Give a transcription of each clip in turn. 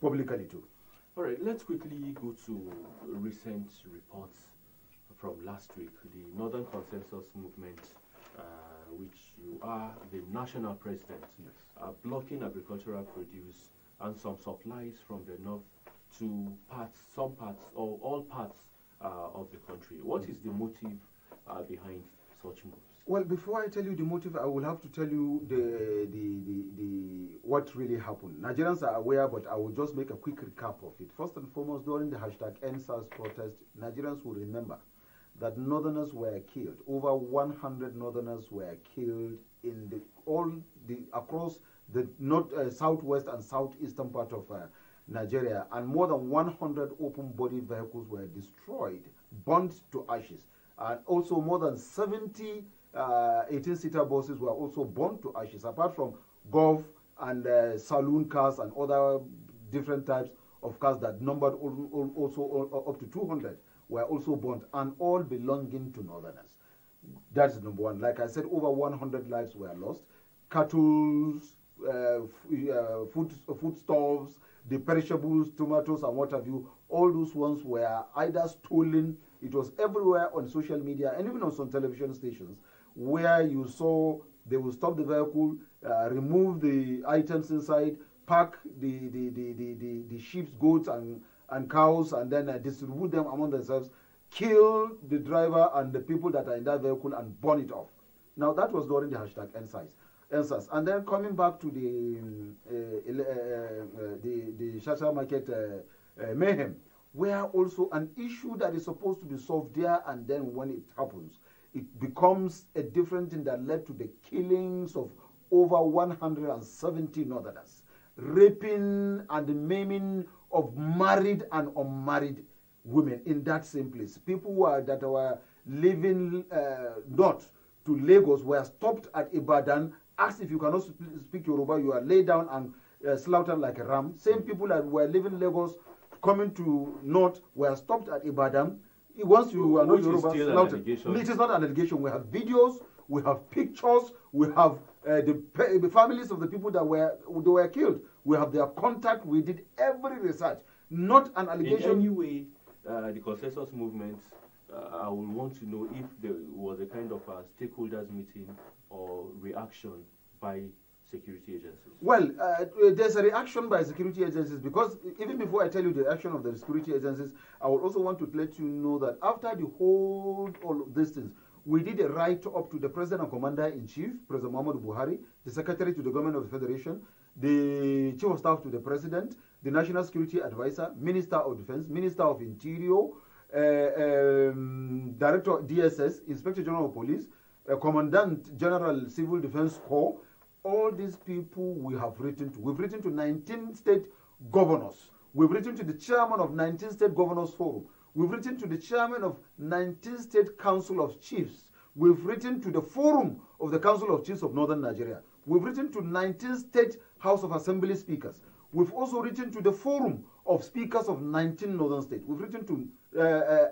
publicly too. All right, let's quickly go to recent reports from last week. The Northern Consensus Movement, which you are the national president, are blocking agricultural produce and some supplies from the north to some parts, or all parts of the country. What is the motive behind such moves? Well, before I tell you the motive, I will have to tell you what really happened. Nigerians are aware, but I will just make a quick recap of it. First and foremost, during the #EndSARS protest, Nigerians will remember that Northerners were killed. Over 100 Northerners were killed in across the southwest and southeastern part of Nigeria, and more than 100 open-body vehicles were destroyed, burnt to ashes, and also more than 70 18-seater buses were also burnt to ashes, apart from golf and saloon cars and other different types of cars that numbered also up to 200 were also burnt, and all belonging to Northerners. That's number one. Like I said, over 100 lives were lost. Cattle, foodstuffs, the perishables, tomatoes, and what have you, all those ones were either stolen. It was everywhere on social media and even on some television stations, where you saw they will stop the vehicle, remove the items inside, pack the sheep, goats, and cows, and then distribute them among themselves, kill the driver and the people that are in that vehicle, and burn it off. Now, that was during the #EndSARS. And then coming back to the Shasha Market mayhem, where also an issue that is supposed to be solved there, and then when it happens, it becomes a different thing that led to the killings of over 170 Northerners, raping and maiming of married and unmarried women in that same place. People that were living north to Lagos were stopped at Ibadan, asked if you cannot speak Yoruba, you are laid down and slaughtered like a ram. Same people that were living in Lagos coming to north were stopped at Ibadan. Once you are not Yoruba, slaughtered. It is not an allegation. We have videos, we have pictures, we have the families of the people that were killed. We have their contact. We did every research. Not an allegation. In any way, the consensus movement, I would want to know if there was a kind of a stakeholders meeting or reaction by security agencies. Well, there's a reaction by security agencies, because even before I tell you the action of the security agencies, I would also want to let you know that after the whole all of these things, we did a write-up to the President and Commander-in-Chief, President Muhammadu Buhari, the Secretary to the Government of the Federation, the Chief of Staff to the President, the National Security Advisor, Minister of Defense, Minister of Interior, Director of DSS, Inspector General of Police, Commandant General Civil Defense Corps. All these people we have written to. We've written to 19 state governors. We've written to the chairman of 19 state governors forum. We've written to the chairman of 19 state council of chiefs. We've written to the forum of the Council of Chiefs of Northern Nigeria. We've written to 19 state House of Assembly speakers. We've also written to the forum of speakers of 19 northern states. We've written to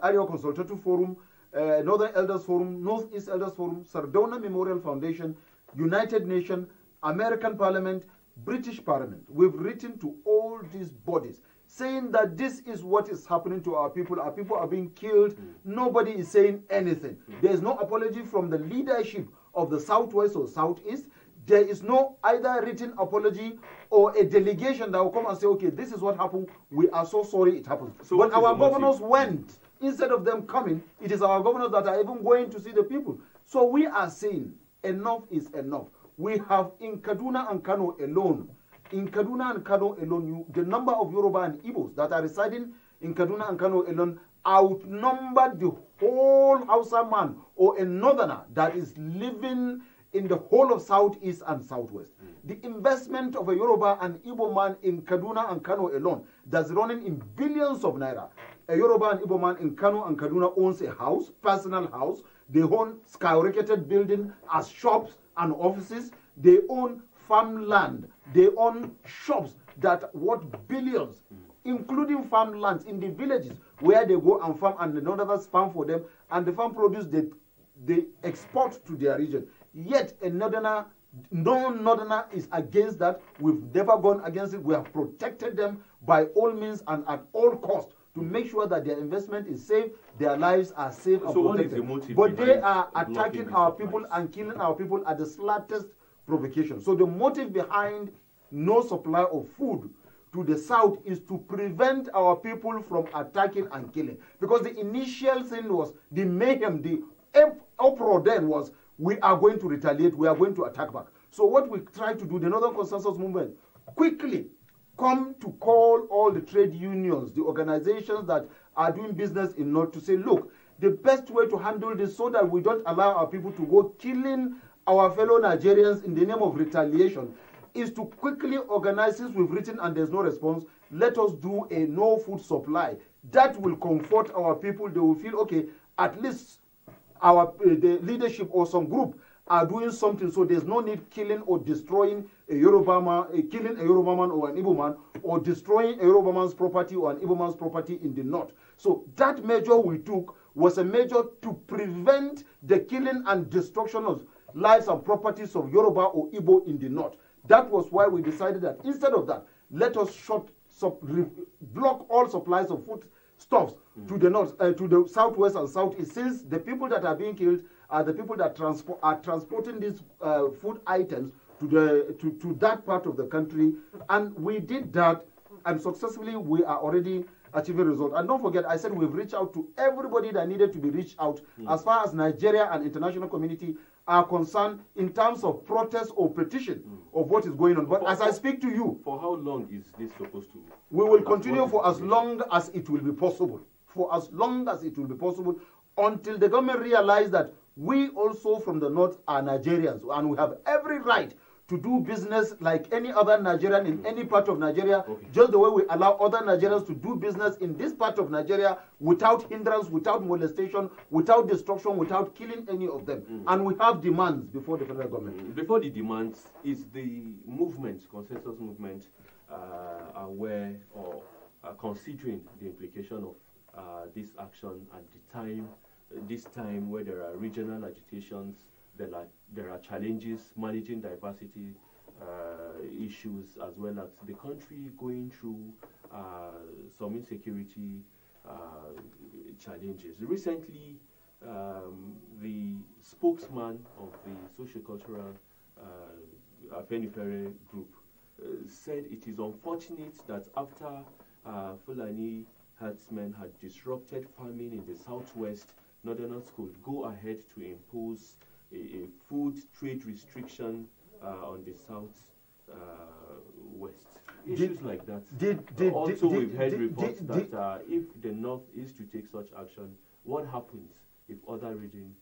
Area Consultative Forum, Northern Elders Forum, Northeast Elders Forum, Sardauna Memorial Foundation, United Nations, American Parliament, British Parliament. We've written to all these bodies saying that this is what is happening to our people. Our people are being killed. Nobody is saying anything. There is no apology from the leadership of the Southwest or Southeast. There is no either written apology or a delegation that will come and say, okay, this is what happened. We are so sorry it happened. So but our governors went. Instead of them coming, it is our governors that are even going to see the people. So we are saying enough is enough. We have in Kaduna and Kano alone, the number of Yoruba and Igbos that are residing in Kaduna and Kano alone outnumber the whole Hausa man or a northerner that is living in the whole of Southeast and Southwest. The investment of a Yoruba and Igbo man in Kaduna and Kano alone that's running in billions of naira. A Yoruba and Igbo man in Kano and Kaduna owns a house, personal house. They own skyrocketed building as shops and offices. They own farmland. They own shops that worth billions, including farmlands in the villages where they go and farm, and the Northerners farm for them, and the farm produce they export to their region. Yet a Northerner No northerner is against that. We've never gone against it. We have protected them by all means and at all costs to make sure that their investment is safe, their lives are safe and protected. But they are attacking our people and killing our people at the slightest provocation. So the motive behind no supply of food to the south is to prevent our people from attacking and killing. Because the initial thing was the mayhem, the uproar then was, we are going to retaliate, we are going to attack back. So what we try to do, the Northern Consensus Movement, quickly come to call all the trade unions, the organizations that are doing business in North, to say, look, the best way to handle this so that we don't allow our people to go killing our fellow Nigerians in the name of retaliation is to quickly organize, since we've written and there's no response, let us do a no food supply. That will comfort our people. They will feel, okay, at least the leadership or some group are doing something, so there's no need killing or destroying a Yoruba man, killing a Yoruba man or an Igbo man, or destroying a Yoruba man's property or an Igbo man's property in the north. So that measure we took was a measure to prevent the killing and destruction of lives and properties of Yoruba or Igbo in the north. That was why we decided that instead of that, let us block all supplies of food stuffs to the north, to the southwest and southeast, since the people that are being killed are the people that are transporting these food items to that part of the country. And we did that, and successfully we are already achieving results. And don't forget, I said we've reached out to everybody that needed to be reached out as far as Nigeria and international community are concerned in terms of protest or petition of what is going on. But as I speak to you, for how long is this supposed to? We will continue for as long as it will be possible. For as long as it will be possible, until the government realize that we also from the north are Nigerians and we have every right to do business like any other Nigerian in any part of Nigeria, just the way we allow other Nigerians to do business in this part of Nigeria without hindrance, without molestation, without destruction, without killing any of them. And we have demands before the federal government. Before the demands, is the movement, consensus movement, aware or considering the implication of this action at the time, this time where there are regional agitations, there are challenges managing diversity issues, as well as the country going through some insecurity challenges. Recently, the spokesman of the socio-cultural Afenifere group said it is unfortunate that after Fulani herdsmen had disrupted farming in the southwest, Northerners could go ahead to impose a food trade restriction on the south-west. Issues like that. We've heard reports that if the north is to take such action, what happens if other regions,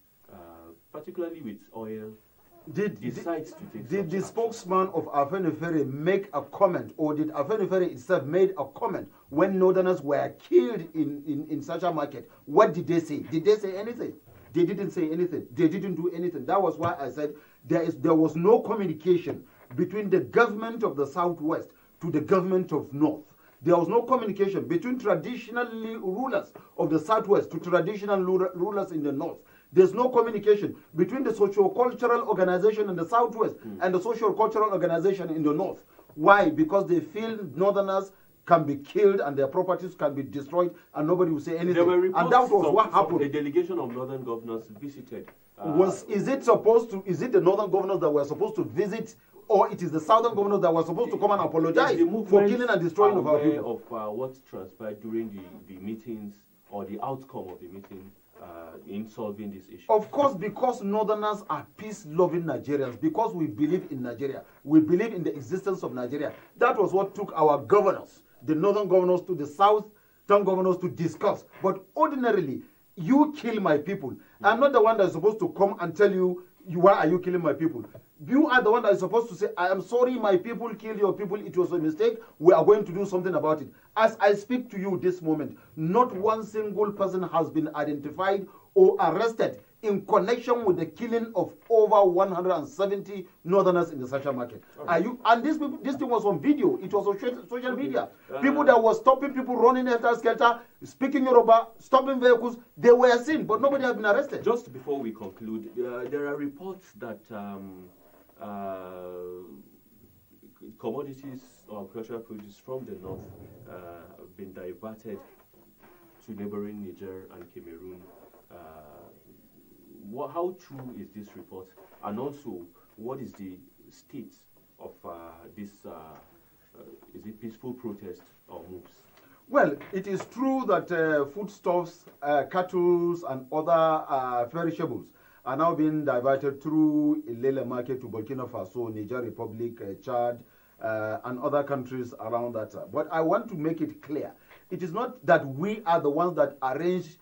particularly with oil, decides to take Did the spokesman of Afenifere make a comment, or did Afenifere itself made a comment when Northerners were killed in such a market? What did they say? Did they say anything? They didn't say anything. They didn't do anything. That was why I said there was no communication between the government of the Southwest to the government of North. There was no communication between traditional rulers of the Southwest to traditional rulers in the North. There's no communication between the socio-cultural organization in the Southwest and the socio-cultural organization in the North. Why? Because they feel Northerners can be killed and their properties can be destroyed and nobody will say anything. There were reports, and that was what happened. A delegation of northern governors visited. Is it the northern governors that were supposed to visit, or it is the southern governors that were supposed to come and apologize for killing and destroying of our people? Of what transpired during the meetings or the outcome of the meeting in solving this issue? Of course, because Northerners are peace-loving Nigerians, because we believe in Nigeria, we believe in the existence of Nigeria. That was what took our governors, the northern governors, to the southern governors to discuss. But ordinarily, you kill my people. I'm not the one that's supposed to come and tell you, why are you killing my people? You are the one that is supposed to say, I am sorry, my people killed your people. It was a mistake. We are going to do something about it. As I speak to you this moment, not one single person has been identified or arrested in connection with the killing of over 170 Northerners in the Sasha market. Okay. And this thing was on video. It was on social media. People that were stopping people running helter-skelter, speaking Yoruba, stopping vehicles, they were seen, but nobody has been arrested. Just before we conclude, there are reports that commodities or agricultural produce from the north have been diverted to neighboring Niger and Cameroon. How true is this report? And also, what is the state of this, is it peaceful protest or moves? Well, it is true that foodstuffs, cattle, and other perishables are now being diverted through Ilele market to Burkina Faso, Niger Republic, Chad, and other countries around that. But I want to make it clear, it is not that we are the ones that arranged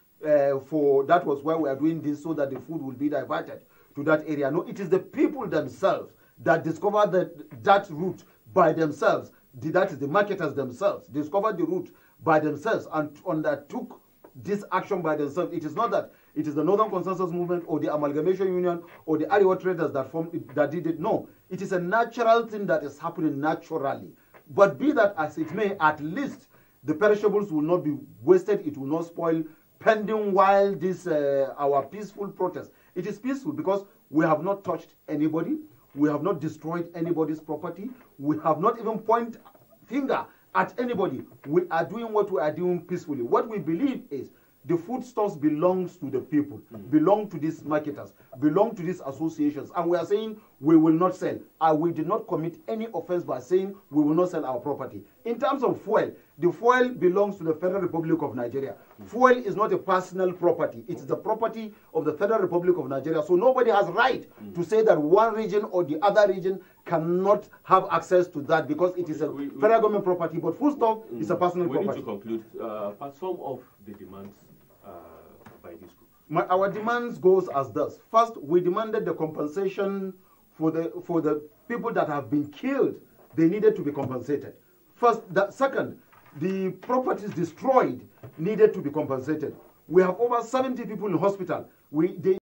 for, that was why we are doing this, so that the food will be diverted to that area. No, it is the people themselves that discovered that route by themselves. That is the marketers themselves discovered the route by themselves and undertook this action by themselves. It is not that it is the Northern Consensus Movement or the Amalgamation Union or the Aliyu traders that did it. No, it is a natural thing that is happening naturally. But be that as it may, at least the perishables will not be wasted. It will not spoil pending while this our peaceful protest. It is peaceful because we have not touched anybody. We have not destroyed anybody's property. We have not even pointed finger at anybody. We are doing what we are doing peacefully. What we believe is the foodstuffs belongs to the people, belong to these marketers, belong to these associations. And we are saying we will not sell. We did not commit any offense by saying we will not sell our property. In terms of fuel, the fuel belongs to the Federal Republic of Nigeria. Fuel is not a personal property. It's the property of the Federal Republic of Nigeria. So nobody has right to say that one region or the other region cannot have access to that because it is a federal government property. But foodstuff is a personal property. We need to conclude. Some of the demands by this group. Our demands goes as thus. First, we demanded the compensation for the people that have been killed. They needed to be compensated. Second, the properties destroyed needed to be compensated. We have over 70 people in hospital. They